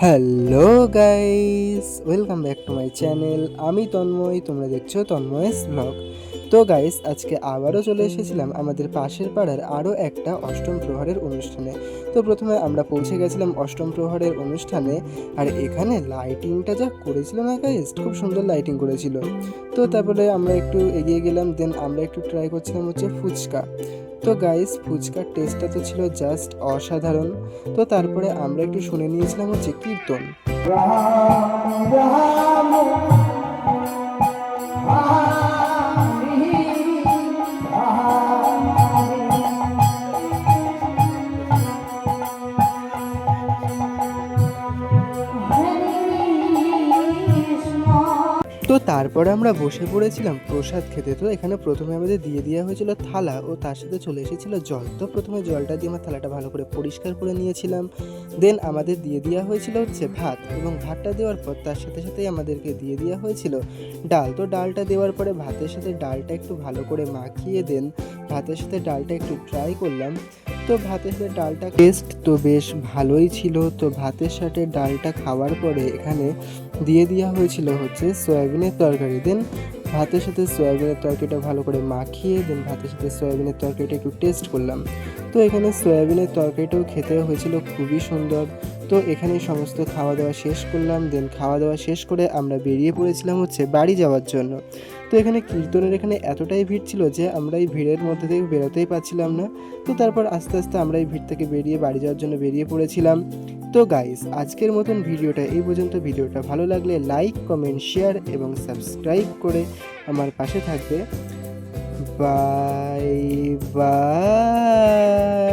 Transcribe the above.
Hello guys, welcome back to my channel. আমি তন্ময়, তোমরা দেখছো তন্ময়স ব্লগ। তো গাইস, আজকে আবারও চলে এসেছিলাম আমাদের পাশের পাড়ার আরও একটা অষ্টম প্রহরের অনুষ্ঠানে। তো প্রথমে আমরা পৌঁছে গেছিলাম অষ্টম প্রহরের অনুষ্ঠানে, আর এখানে লাইটিংটা যা করেছিল না গাইস, খুব সুন্দর লাইটিং করেছিল। তো তারপরে আমরা একটু এগিয়ে গেলাম, দেন আমরা একটু ট্রাই করছিলাম হচ্ছে ফুচকা। তো গাইস, ফুচকার টেস্টটা তো ছিল জাস্ট অসাধারণ। তো তারপরে আমরা একটু শুনে নিয়েছিলাম হচ্ছে কীর্তন। তো তারপরে আমরা বসে পড়েছিলাম প্রসাদ খেতে। তো এখানে প্রথমে আমাদের দিয়ে দেওয়া হয়েছিল থালা, ও তার সাথে চলে এসেছিল জল। তো প্রথমে জলটা দিয়ে আমরা থালাটা ভালো করে পরিষ্কার করে নিয়েছিলাম। দেন আমাদের দিয়ে দেওয়া হয়েছিল হচ্ছে ভাত, এবং ভাতটা দেওয়ার পর তার সাথে সাথেই আমাদেরকে দিয়ে দেওয়া হয়েছিল ডাল। তো ডালটা দেওয়ার পরে ভাতের সাথে ডালটা একটু ভালো করে মাখিয়ে দেন ভাতের সাথে ডালটা একটু ট্রাই করলাম। তো ভাতের সাথে ডালটা টেস্ট তো বেশ ভালোই ছিল। তো ভাতের সাথে ডালটা খাওয়ার পরে এখানে দিয়ে দেওয়া হয়েছিল হচ্ছে সয়াবিনের তরকারি। দেন ভাতের সাথে সয়াবিনের তরকারিটা ভালো করে মাখিয়ে দেন ভাতের সাথে সয়াবিনের তরকারিটা একটু টেস্ট করলাম। তো এখানে সয়াবিনের তরকারিটাও খেতে হয়েছিল খুবই সুন্দর। তো এখানে সমস্ত খাওয়া দাওয়া শেষ করলাম। দেন খাওয়া দাওয়া শেষ করে আমরা বেরিয়ে পড়েছিলাম হচ্ছে বাড়ি যাওয়ার জন্য। তো এখানে কীর্তনের এখানে এতটাই ভিড় ছিল যে আমরা এই ভিড়ের মধ্যে থেকে বেরোতেই পারছিলাম না। তো তারপর আস্তে আস্তে আমরা এই ভিড় থেকে বেরিয়ে বাড়ি যাওয়ার জন্য বেরিয়ে পড়েছিলাম। তো গাইস, আজকের মতন ভিডিওটা এই পর্যন্ত। ভিডিওটা ভালো লাগলে লাইক, কমেন্ট, শেয়ার এবং সাবস্ক্রাইব করে আমার পাশে থাকবে। Bye bye.